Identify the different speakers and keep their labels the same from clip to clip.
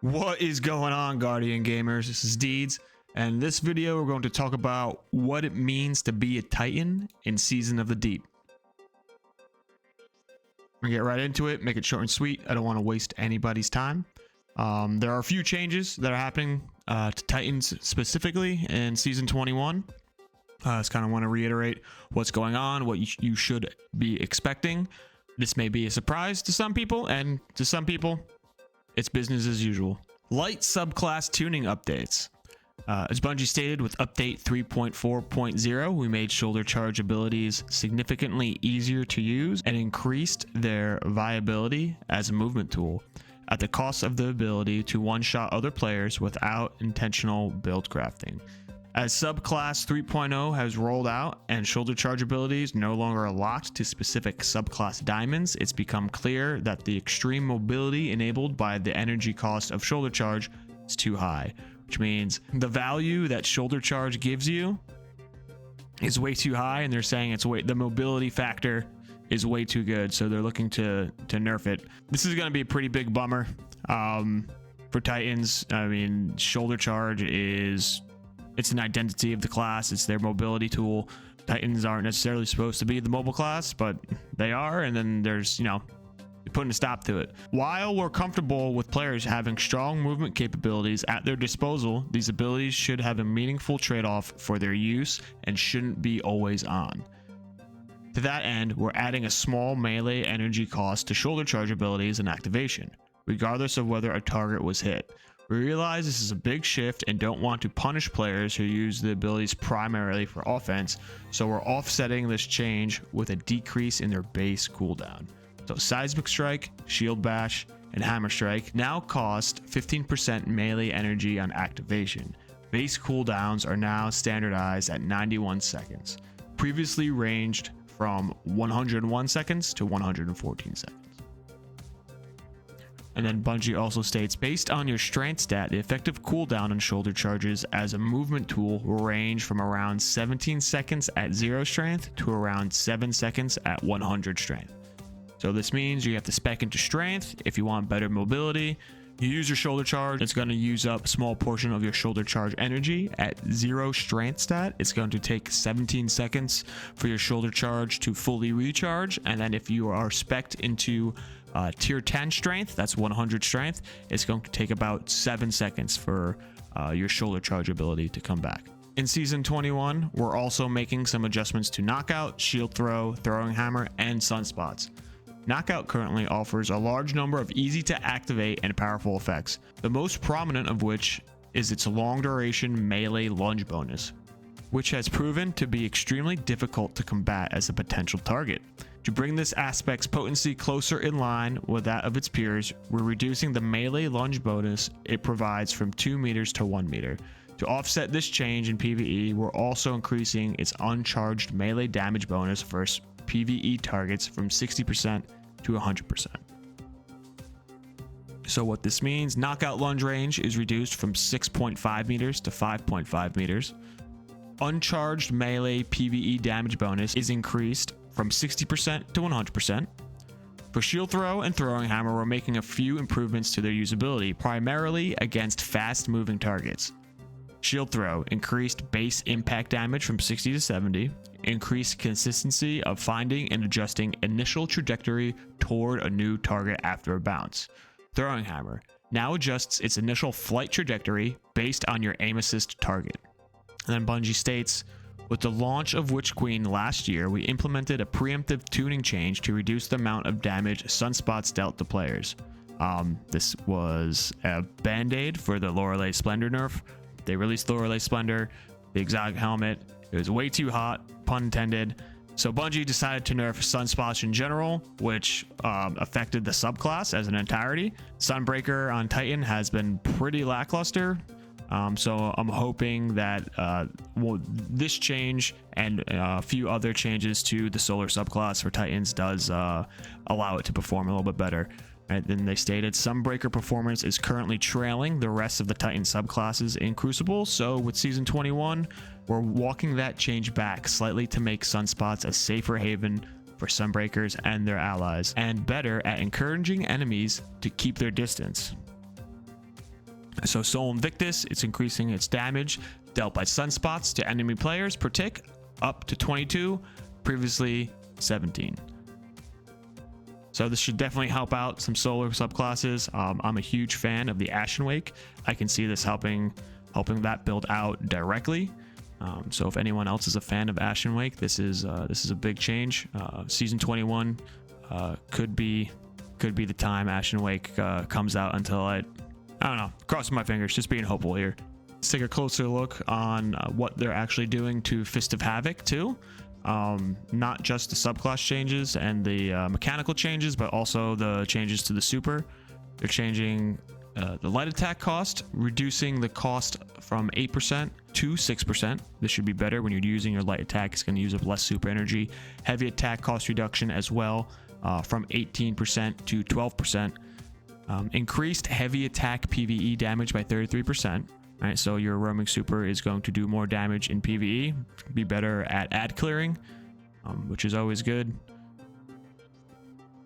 Speaker 1: What is going on, Guardian Gamers? This is Deeds, and in this video we're going to talk about what it means to be a Titan in Season of the Deep. We're gonna get right into it, make it short and sweet. I don't want to waste anybody's time. There are a few changes that are happening to Titans specifically in Season 21. I just kind of want to reiterate what's going on, what you should be expecting. This may be a surprise to some people, and to some people, it's business as usual. Light subclass tuning updates. As Bungie stated, with update 3.4.0, we made shoulder charge abilities significantly easier to use and increased their viability as a movement tool, at the cost of the ability to one-shot other players without intentional build crafting. As subclass 3.0 has rolled out and shoulder charge abilities no longer are locked to specific subclass diamonds, it's become clear that the extreme mobility enabled by the energy cost of shoulder charge is too high, which means the value that shoulder charge gives you is way too high, and they're saying the mobility factor is way too good, so they're looking to nerf it. This is going to be a pretty big bummer for Titans. I mean, shoulder charge it's an identity of the class. It's their mobility tool. Titans aren't necessarily supposed to be the mobile class, but they are. And then there's, putting a stop to it. While we're comfortable with players having strong movement capabilities at their disposal, these abilities should have a meaningful trade-off for their use and shouldn't be always on. To that end, we're adding a small melee energy cost to shoulder charge abilities and activation, regardless of whether a target was hit. We realize this is a big shift and don't want to punish players who use the abilities primarily for offense, so we're offsetting this change with a decrease in their base cooldown. So Seismic Strike, Shield Bash, and Hammer Strike now cost 15% melee energy on activation. Base cooldowns are now standardized at 91 seconds, previously ranged from 101 seconds to 114 seconds. And then Bungie also states, based on your strength stat, the effective cooldown on shoulder charges as a movement tool will range from around 17 seconds at 0 strength to around 7 seconds at 100 strength. So this means you have to spec into strength if you want better mobility. You use your shoulder charge, it's going to use up a small portion of your shoulder charge energy. At 0 strength stat, it's going to take 17 seconds for your shoulder charge to fully recharge. And then if you are spec'd into tier 10 strength, that's 100 strength, it's going to take about 7 seconds for your shoulder charge ability to come back. In Season 21, we're also making some adjustments to Knockout, Shield Throw, Throwing Hammer, and Sunspots. Knockout currently offers a large number of easy to activate and powerful effects, the most prominent of which is its long duration melee lunge bonus, which has proven to be extremely difficult to combat as a potential target. To bring this aspect's potency closer in line with that of its peers, we're reducing the melee lunge bonus it provides from 2 meters to 1 meter. To offset this change in PvE, we're also increasing its uncharged melee damage bonus versus PvE targets from 60% to 100%. So what this means, knockout lunge range is reduced from 6.5 meters to 5.5 meters. Uncharged melee PvE damage bonus is increased from 60% to 100%. For Shield Throw and Throwing Hammer, we're making a few improvements to their usability, primarily against fast-moving targets. Shield Throw increased base impact damage from 60 to 70, increased consistency of finding and adjusting initial trajectory toward a new target after a bounce. Throwing Hammer now adjusts its initial flight trajectory based on your aim assist target. And then Bungie states, with the launch of Witch Queen last year, we implemented a preemptive tuning change to reduce the amount of damage Sunspots dealt to players. This was a band-aid for the Lorelei Splendor nerf. They released Lorelei Splendor, the exotic helmet. It was way too hot, pun intended. So Bungie decided to nerf Sunspots in general, which affected the subclass as an entirety. Sunbreaker on Titan has been pretty lackluster. So I'm hoping that this change and a few other changes to the solar subclass for Titans does allow it to perform a little bit better. Right, then they stated Sunbreaker performance is currently trailing the rest of the Titan subclasses in Crucible, so with Season 21, we're walking that change back slightly to make Sunspots a safer haven for Sunbreakers and their allies, and better at encouraging enemies to keep their distance. So Soul Invictus, it's increasing its damage dealt by sunspots to enemy players per tick up to 22, previously 17. So this should definitely help out some solar subclasses. I'm a huge fan of the Ashen Wake. I can see this helping that build out directly. So if anyone else is a fan of Ashen Wake, this is a big change. Season 21 could be the time Ashen Wake comes out. Until I don't know, crossing my fingers, just being hopeful here. Let's take a closer look on what they're actually doing to Fist of Havoc too. Not just the subclass changes and the mechanical changes, but also the changes to the super. They're changing the light attack cost, reducing the cost from 8% to 6%. This should be better when you're using your light attack. It's going to use up less super energy. Heavy attack cost reduction as well, from 18% to 12%. Increased heavy attack PvE damage by 33%. All right, so your roaming super is going to do more damage in PvE, be better at ad clearing, which is always good.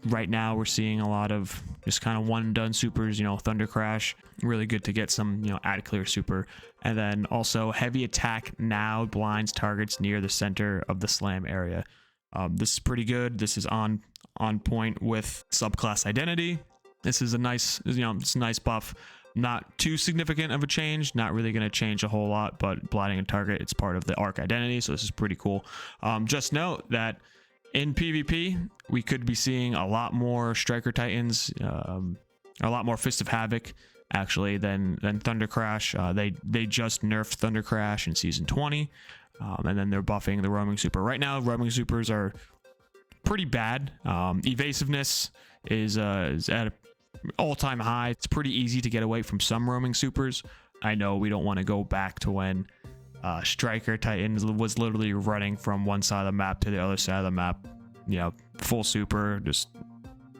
Speaker 1: Right now we're seeing a lot of just kind of one and done supers, Thunder Crash, really good to get some, ad clear super. And then also heavy attack now blinds targets near the center of the slam area. This is pretty good. This is on point with subclass identity. This is a nice, it's a nice buff. Not too significant of a change, not really going to change a whole lot, but blinding a target, it's part of the arc identity, so this is pretty cool. Just note that in PvP, we could be seeing a lot more Striker Titans, a lot more Fist of Havoc, actually, than Thunder Crash. They just nerfed Thunder Crash in Season 20, and then they're buffing the Roaming Super. Right now, Roaming Supers are pretty bad. Evasiveness is at a all-time high. It's pretty easy to get away from some roaming supers. I know we don't want to go back to when Striker Titan was literally running from one side of the map to the other side of the map, full super, just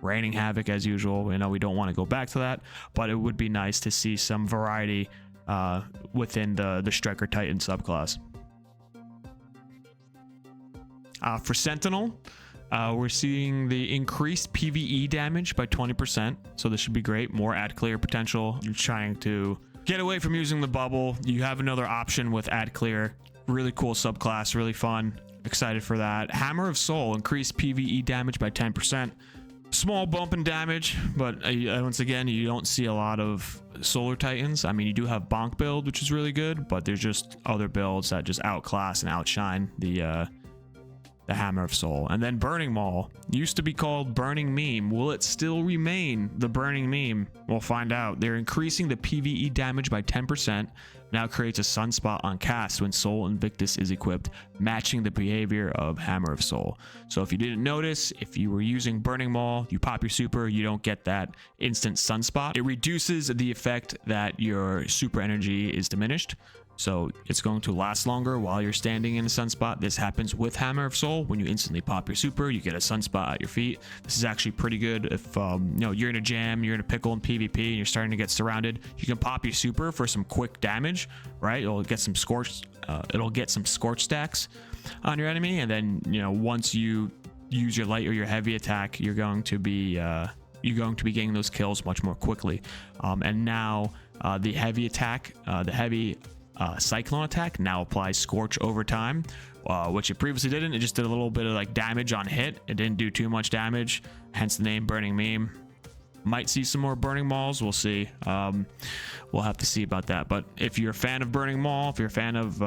Speaker 1: raining havoc as usual. We don't want to go back to that, but it would be nice to see some variety within the Striker Titan subclass. For Sentinel, we're seeing the increased PvE damage by 20%, so this should be great. More ad clear potential. You're trying to get away from using the bubble. You have another option with ad clear. Really cool subclass, really fun. Excited for that. Hammer of Soul, increased PvE damage by 10%. Small bump in damage, but once again, you don't see a lot of Solar Titans. I mean, you do have Bonk build, which is really good, but there's just other builds that just outclass and outshine the Hammer of Soul. And then Burning Maul used to be called Burning Meme. Will it still remain the Burning Meme? We'll find out. They're increasing the PvE damage by 10%. Now creates a sunspot on cast when Soul Invictus is equipped, matching the behavior of Hammer of Soul. So if you didn't notice, if you were using Burning Maul, you pop your super, you don't get that instant sunspot. It reduces the effect that your super energy is diminished. So it's going to last longer while you're standing in a sunspot. This happens with Hammer of Soul. When you instantly pop your super, you get a sunspot at your feet. This is actually pretty good if you're in a jam, you're in a pickle in PvP, and you're starting to get surrounded. You can pop your super for some quick damage, right? It'll get some scorch stacks on your enemy, and then once you use your light or your heavy attack, you're going to be getting those kills much more quickly. And now the heavy attack, Cyclone attack now applies Scorch over time, which it previously didn't. It just did a little bit of damage on hit. It didn't do too much damage, hence the name Burning Meme. Might see some more Burning Mauls. We'll see. We'll have to see about that. But if you're a fan of Burning Maul, if you're a fan of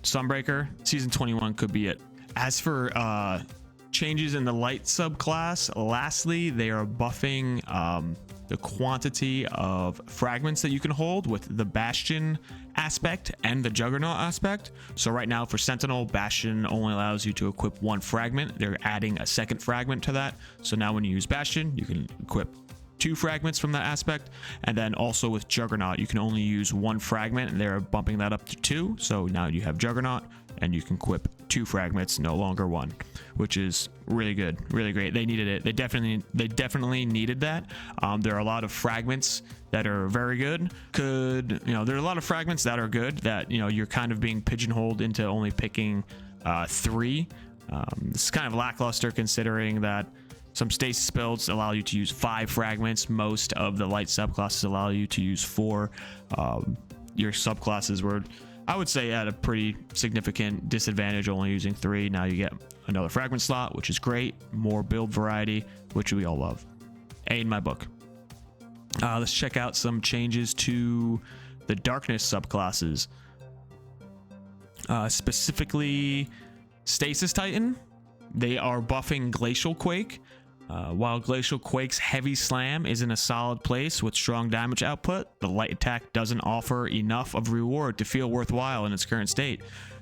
Speaker 1: Sunbreaker, Season 21 could be it. As for changes in the light subclass, lastly, they are buffing the quantity of fragments that you can hold with the Bastion aspect and the Juggernaut aspect. So right now for Sentinel, Bastion only allows you to equip one fragment. They're adding a second fragment to that. So now when you use Bastion, you can equip 2 fragments from that aspect. And then also with Juggernaut, you can only use 1 fragment, and they're bumping that up to 2. So now you have Juggernaut and you can equip 2 fragments, no longer 1, which is really good, really great. They needed it. They definitely needed that. There are a lot of fragments that are very good. There are a lot of fragments that are good that you're kind of being pigeonholed into only picking 3. This is kind of lackluster considering that Some stasis builds allow you to use 5 fragments. Most of the light subclasses allow you to use 4. Your subclasses were, I would say, at a pretty significant disadvantage, only using 3. Now you get another fragment slot, which is great. More build variety, which we all love. A in my book. Let's check out some changes to the darkness subclasses. Specifically, Stasis Titan. They are buffing Glacial Quake. While Glacial Quake's heavy slam is in a solid place with strong damage output, the light attack doesn't offer enough of reward to feel worthwhile in its current state.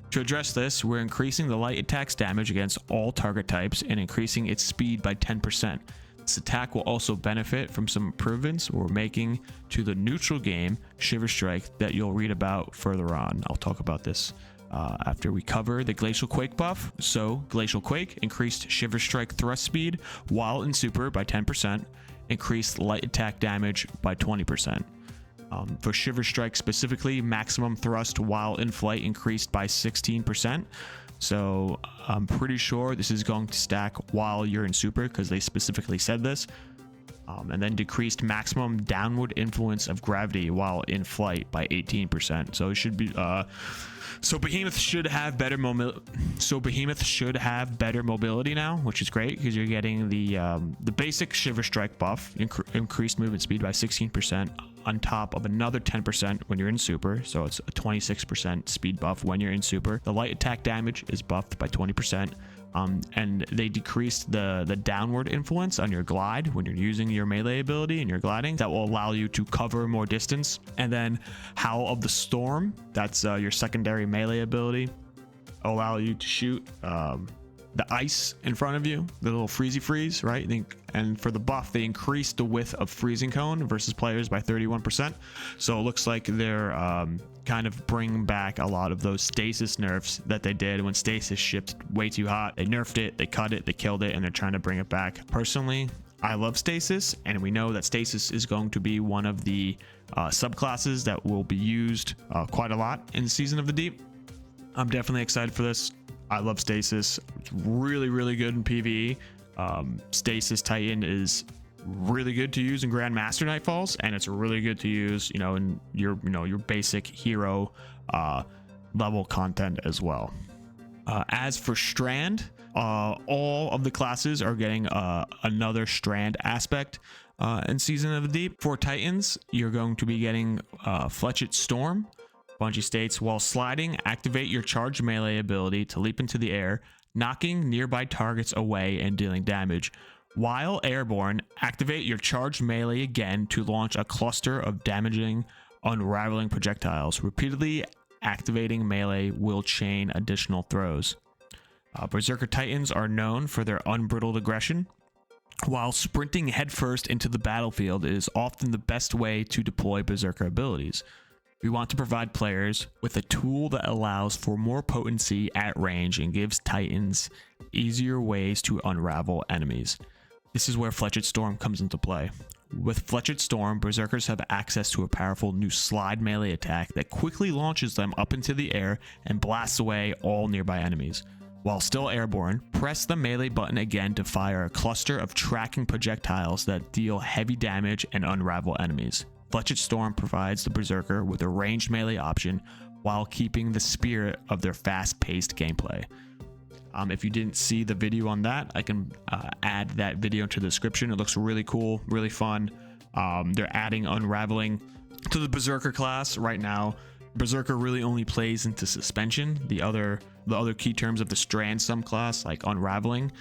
Speaker 1: To address this, we're increasing the light attack's damage against all target types and increasing its speed by 10%. This attack will also benefit from some improvements we're making to the neutral game, Shiver Strike, that you'll read about further on. I'll talk about this after we cover the Glacial Quake buff. So, Glacial Quake increased Shiver Strike thrust speed while in super by 10%, increased light attack damage by 20%. For Shiver Strike specifically, maximum thrust while in flight increased by 16%. So I'm pretty sure this is going to stack while you're in super, because they specifically said this. And then decreased maximum downward influence of gravity while in flight by 18%. So it should be so Behemoth should have better mobility now, which is great because you're getting the basic Shiver Strike buff, increased movement speed by 16%, on top of another 10% when you're in super. So it's a 26% speed buff when you're in super. The light attack damage is buffed by 20%. And they decreased the downward influence on your glide when you're using your melee ability and you're gliding. That will allow you to cover more distance. And then Howl of the Storm, that's your secondary melee ability, allow you to shoot the ice in front of you, the little freeze, right? And for the buff, they increased the width of freezing cone versus players by 31%. So it looks like they're kind of bringing back a lot of those stasis nerfs that they did when stasis shipped way too hot. They nerfed it, they cut it, they killed it, and they're trying to bring it back. Personally, I love stasis, and we know that stasis is going to be one of the subclasses that will be used quite a lot in Season of the Deep. I'm definitely excited for this. I love stasis. It's really, really good in PvE. Stasis Titan is really good to use in Grandmaster Nightfalls, and it's really good to use, in your basic hero level content as well. As for Strand, all of the classes are getting another Strand aspect in Season of the Deep. For Titans, you're going to be getting Flechette Storm. Bungie states, while sliding, activate your charged melee ability to leap into the air, knocking nearby targets away and dealing damage. While airborne, activate your charged melee again to launch a cluster of damaging, unraveling projectiles. Repeatedly activating melee will chain additional throws. Berserker Titans are known for their unbridled aggression. While sprinting headfirst into the battlefield is often the best way to deploy Berserker abilities, we want to provide players with a tool that allows for more potency at range and gives Titans easier ways to unravel enemies. This is where Flechette Storm comes into play. With Flechette Storm, Berserkers have access to a powerful new slide melee attack that quickly launches them up into the air and blasts away all nearby enemies. While still airborne, press the melee button again to fire a cluster of tracking projectiles that deal heavy damage and unravel enemies. Flechette Storm provides the Berserker with a ranged melee option while keeping the spirit of their fast-paced gameplay. If you didn't see the video on that, I can add that video into the description. It looks really cool, really fun. They're adding unraveling to the Berserker class right now. Berserker really only plays into suspension. The other key terms of the Strand subclass, like unraveling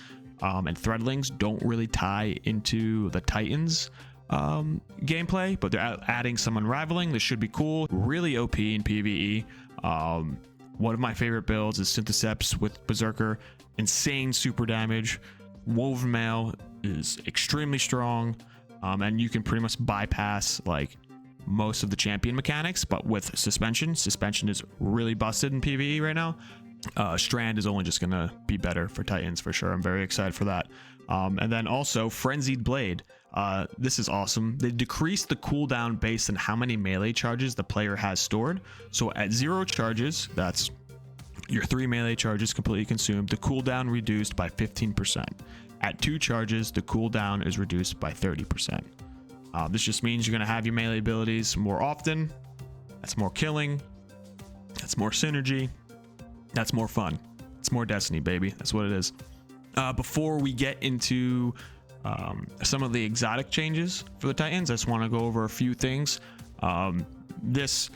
Speaker 1: and threadlings, don't really tie into the Titans gameplay, but they're adding some unraveling. This should be cool. Really OP in PvE. One of my favorite builds is Syntheseps with Berserker. Insane super damage. Woven Mail is extremely strong, and you can pretty much bypass like most of the champion mechanics, but with suspension is really busted in PvE right now. Strand is only just gonna be better for Titans for sure. I'm very excited for that. And then also Frenzied Blade. This is awesome. They decreased the cooldown based on how many melee charges the player has stored. So at 0 charges, that's your 3 melee charges completely consumed, the cooldown reduced by 15%. At 2 charges, the cooldown is reduced by 30%. This just means you're going to have your melee abilities more often. That's more killing. That's more synergy. That's more fun. It's more Destiny, baby. That's what it is. Before we get into some of the exotic changes for the Titans, I just want to go over a few things. This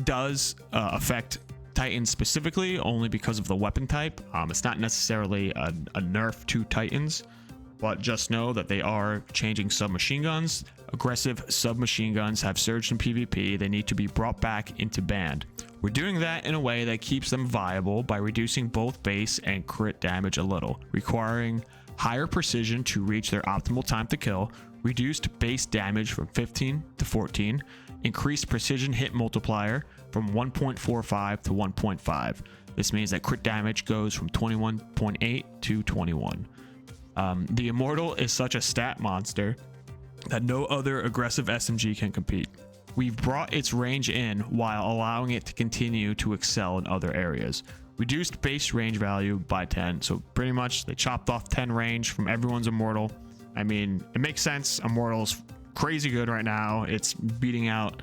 Speaker 1: does affect Titans specifically only because of the weapon type. It's not necessarily a nerf to Titans, but just know that they are changing submachine guns. Aggressive submachine guns have surged in PvP. They need to be brought back into banned. We're doing that in a way that keeps them viable by reducing both base and crit damage a little, requiring higher precision to reach their optimal time to kill, reduced base damage from 15 to 14, increased precision hit multiplier from 1.45 to 1.5. This means that crit damage goes from 21.8 to 21. The Immortal is such a stat monster that no other aggressive SMG can compete. We've brought its range in while allowing it to continue to excel in other areas. Reduced base range value by 10. So pretty much they chopped off 10 range from everyone's Immortal. I mean, it makes sense. Immortal's crazy good right now. It's beating out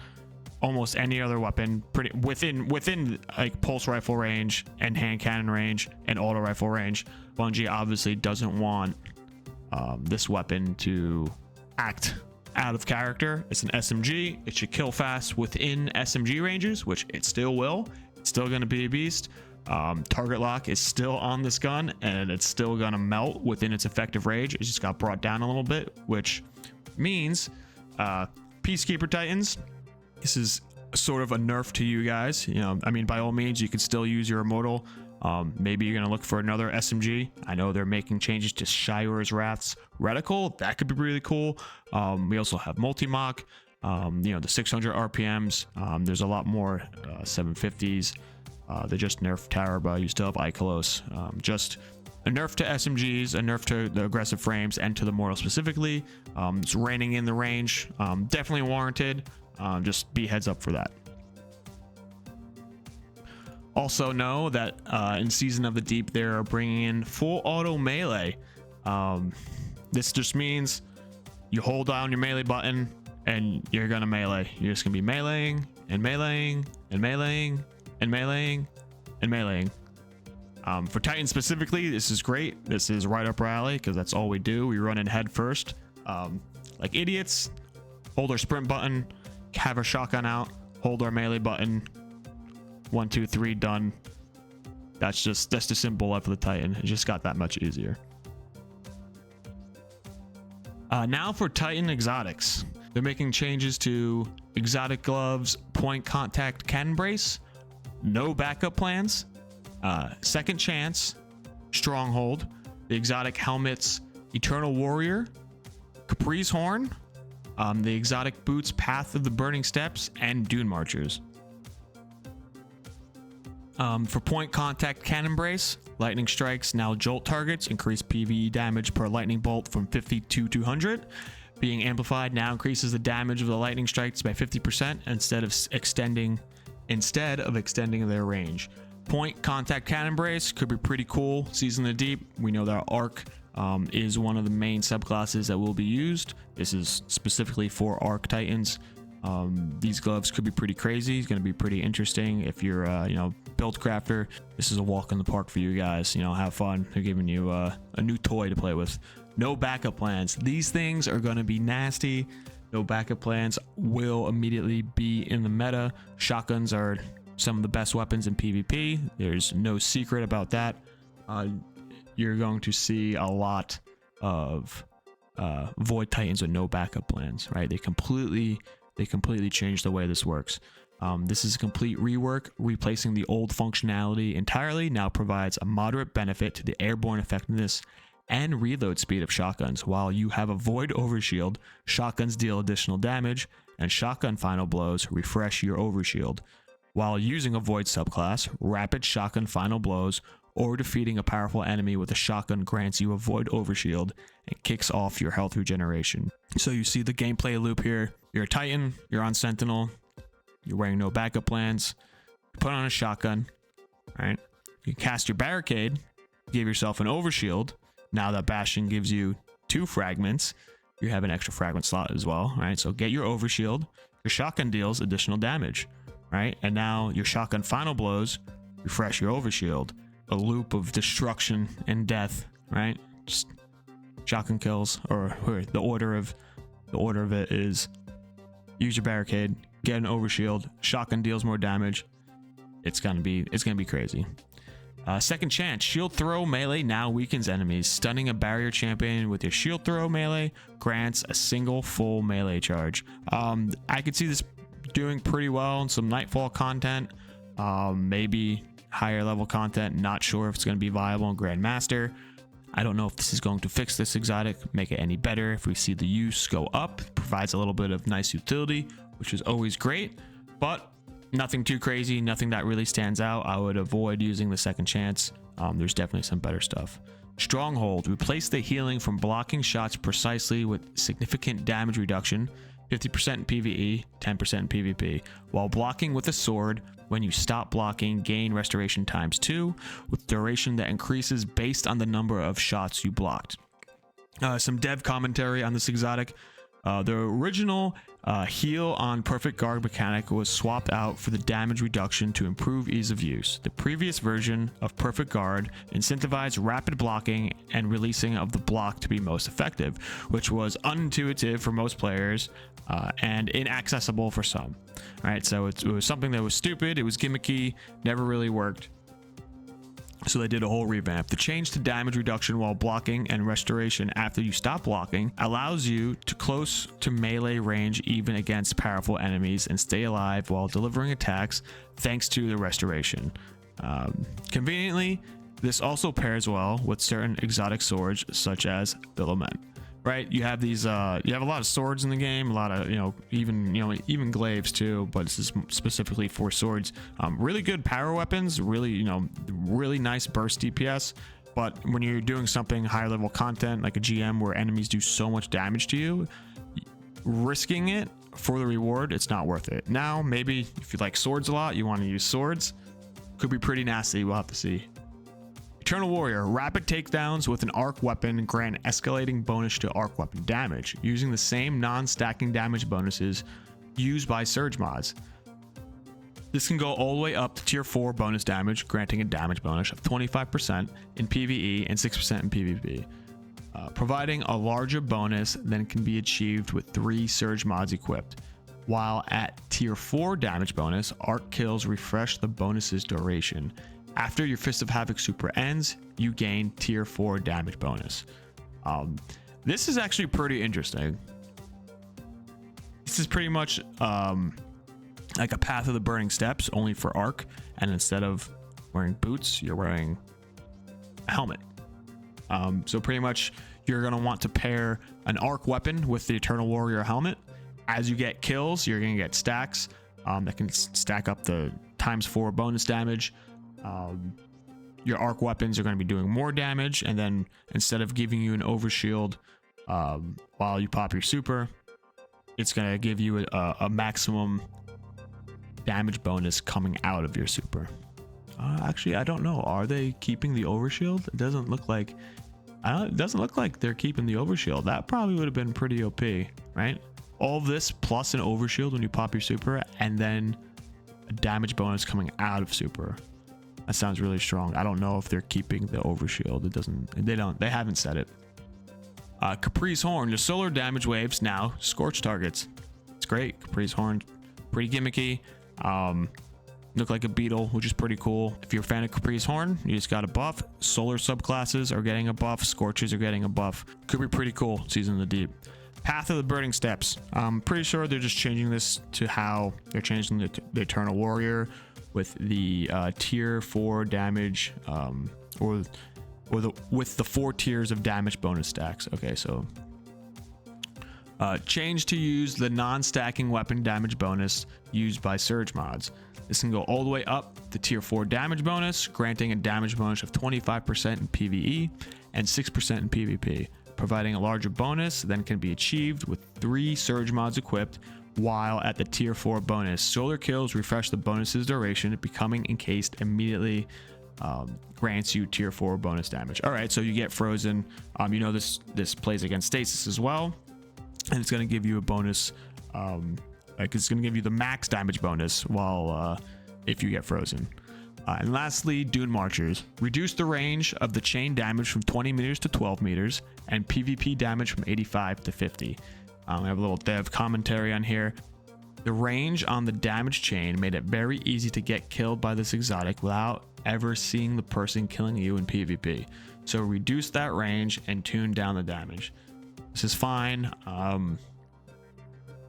Speaker 1: almost any other weapon pretty within like pulse rifle range and hand cannon range and auto rifle range. Bungie obviously doesn't want this weapon to act out of character. It's an SMG. It should kill fast within SMG ranges, which it still will. It's still going to be a beast. Target lock is still on this gun, and it's still going to melt within its effective range. It just got brought down a little bit, which means Peacekeeper Titans, this is sort of a nerf to you guys. You know, I mean, by all means, you could still use your Immortal. Maybe you're going to look for another SMG. I know they're making changes to Shire's Wrath's Reticle. That could be really cool. We also have Multi-Mock, you know, the 600 RPMs. There's a lot more 750s. They just nerfed Taraba. You still have Ikelos. Just a nerf to SMGs, a nerf to the aggressive frames, and to the Mortal specifically. It's reining in the range. Definitely warranted. Just be heads up for that. Also know that in Season of the Deep, they're bringing in full auto melee. This just means you hold down your melee button and you're gonna melee. You're just gonna be meleeing and meleeing and meleeing and meleeing and meleeing. For Titan specifically, this is great. This is right up our alley because that's all we do. We run in head first, like idiots. Hold our sprint button, have our shotgun out, hold our melee button. 1, 2, 3, done. That's the simple life of the Titan. It just got that much easier. Now for Titan exotics. They're making changes to exotic gloves, point contact cannon brace, no backup plans, second chance, stronghold, the exotic helmets, eternal warrior, Capri's horn, the exotic boots, path of the burning steps, and dune marchers. For point contact cannon brace, lightning strikes now jolt targets, increase PvE damage per lightning bolt from 50 to 200. Being amplified now increases the damage of the lightning strikes by 50% instead of extending their range. Point contact cannon brace could be pretty cool. Season of the Deep, we know that Arc is one of the main subclasses that will be used. This is specifically for Arc Titans. These gloves could be pretty crazy. It's going to be pretty interesting if you're you know, build crafter. This is a walk in the park for you guys. You know, have fun. They're giving you a new toy to play with. No backup plans. These things are going to be nasty. No backup plans will immediately be in the meta. Shotguns are some of the best weapons in PvP. There's no secret about that. You're going to see a lot of Void Titans with no backup plans, right? They completely changed the way this works. This is a complete rework. Replacing the old functionality entirely now provides a moderate benefit to the airborne effectiveness and reload speed of shotguns. While you have a void overshield, shotguns deal additional damage, and shotgun final blows refresh your overshield. While using a void subclass, rapid shotgun final blows or defeating a powerful enemy with a shotgun grants you a void overshield and kicks off your health regeneration. So you see the gameplay loop here. You're a Titan, you're on Sentinel, you're wearing no backup plans, you put on a shotgun, right? You cast your barricade, give yourself an overshield, Now that Bastion gives you 2 fragments, you have an extra fragment slot as well, right? So get your overshield. Your shotgun deals additional damage, right? And now your shotgun final blows refresh your overshield. A loop of destruction and death, right? Just shotgun kills, or the order of it is use your barricade, get an overshield, shotgun deals more damage. It's gonna be crazy. Second chance, shield throw melee now weakens enemies. Stunning a barrier champion with your shield throw melee grants a single full melee charge. I could see this doing pretty well in some Nightfall content, maybe higher level content. Not sure if it's going to be viable in Grandmaster. I don't know if this is going to fix this exotic, make it any better. If we see the use go up, provides a little bit of nice utility, which is always great, but nothing too crazy, nothing that really stands out. I would avoid using the second chance. There's definitely some better stuff. Stronghold, replace the healing from blocking shots precisely with significant damage reduction, 50% in PvE, 10% in PvP. While blocking with a sword, when you stop blocking, gain restoration ×2 with duration that increases based on the number of shots you blocked. Some dev commentary on this exotic. The original heal on perfect guard mechanic was swapped out for the damage reduction to improve ease of use. The previous version of perfect guard incentivized rapid blocking and releasing of the block to be most effective, which was unintuitive for most players and inaccessible for some. All right, so it was something that was stupid, it was gimmicky, never really worked. So they did a whole revamp. The change to damage reduction while blocking and restoration after you stop blocking allows you to close to melee range even against powerful enemies and stay alive while delivering attacks thanks to the restoration. Conveniently, this also pairs well with certain exotic swords such as the Lament. Right, you have these. You have a lot of swords in the game, a lot of even glaives too. But this is specifically for swords. Really good power weapons, really really nice burst DPS. But when you're doing something higher level content like a GM where enemies do so much damage to you, risking it for the reward, it's not worth it. Now maybe if you like swords a lot, you want to use swords. Could be pretty nasty. We'll have to see. Eternal Warrior, rapid takedowns with an arc weapon grant escalating bonus to arc weapon damage, using the same non-stacking damage bonuses used by Surge mods. This can go all the way up to tier 4 bonus damage, granting a damage bonus of 25% in PvE and 6% in PvP, providing a larger bonus than can be achieved with 3 Surge mods equipped. While at tier 4 damage bonus, arc kills refresh the bonus's duration. After your Fist of Havoc super ends, you gain tier 4 damage bonus. This is actually pretty interesting. This is pretty much like a Path of the Burning Steps, only for arc, and instead of wearing boots, you're wearing a helmet. So pretty much you're going to want to pair an arc weapon with the Eternal Warrior helmet. As you get kills, you're going to get stacks that can stack up the ×4 bonus damage. Your arc weapons are going to be doing more damage, and then instead of giving you an overshield while you pop your super, it's going to give you a maximum damage bonus coming out of your super. Actually, I don't know. Are they keeping the overshield? It doesn't look like. It doesn't look like they're keeping the overshield. That probably would have been pretty OP, right? All this plus an overshield when you pop your super, and then a damage bonus coming out of super. That sounds really strong. I don't know if they're keeping the overshield. It doesn't. They haven't said it. Capri's Horn. The solar damage waves now scorch targets. It's great. Capri's Horn, pretty gimmicky. Look like a beetle, which is pretty cool. If you're a fan of Capri's Horn, you just got a buff. Solar subclasses are getting a buff. Scorches are getting a buff. Could be pretty cool. Season of the Deep. Path of the Burning Steps. I'm pretty sure they're just changing this to how they're changing the Eternal Warrior with the tier 4 damage, with the 4 tiers of damage bonus stacks. Okay, so change to use the non-stacking weapon damage bonus used by Surge mods. This can go all the way up to tier 4 damage bonus, granting a damage bonus of 25% in PvE and 6% in PvP, providing a larger bonus than can be achieved with 3 Surge mods equipped. While at the tier 4 bonus, solar kills refresh the bonus's duration, becoming encased immediately grants you tier 4 bonus damage. All right, so you get frozen. You know this plays against stasis as well, and it's going to give you a bonus. Like it's going to give you the max damage bonus while if you get frozen. And lastly, Dune Marchers. Reduce the range of the chain damage from 20 meters to 12 meters, and PvP damage from 85 to 50. I have a little dev commentary on here. The range on the damage chain made it very easy to get killed by this exotic without ever seeing the person killing you in PvP. So reduce that range and tune down the damage. This is fine.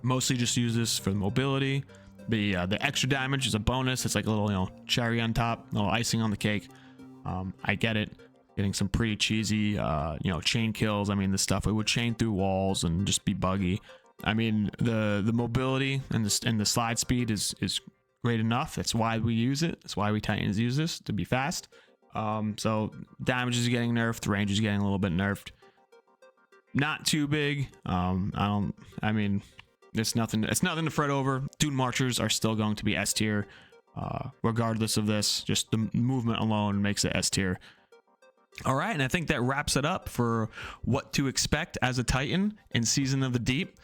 Speaker 1: Mostly just use this for the mobility. The extra damage is a bonus. It's like a little, cherry on top, a little icing on the cake. I get it. Getting some pretty cheesy, chain kills. I mean, this stuff, it would chain through walls and just be buggy. I mean, the mobility and the slide speed is great enough. That's why we use it. That's why we Titans use this, to be fast. So damage is getting nerfed. Range is getting a little bit nerfed. Not too big. I mean, it's nothing to fret over. Dune Marchers are still going to be S tier, regardless of this. Just the movement alone makes it S tier. All right, and I think that wraps it up for what to expect as a Titan in Season of the Deep.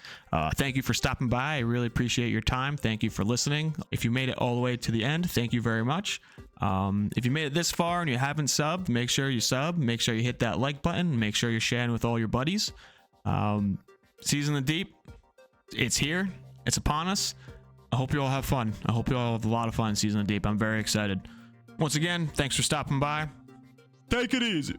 Speaker 1: Thank you for stopping by. I really appreciate your time. Thank you for listening. If you made it all the way to the end, thank you very much. If you made it this far and you haven't subbed, make sure you sub. Make sure you hit that like button. Make sure you're sharing with all your buddies. Season of the Deep, it's here. It's upon us. I hope you all have fun. I hope you all have a lot of fun in Season of the Deep. I'm very excited. Once again, thanks for stopping by. Take it easy.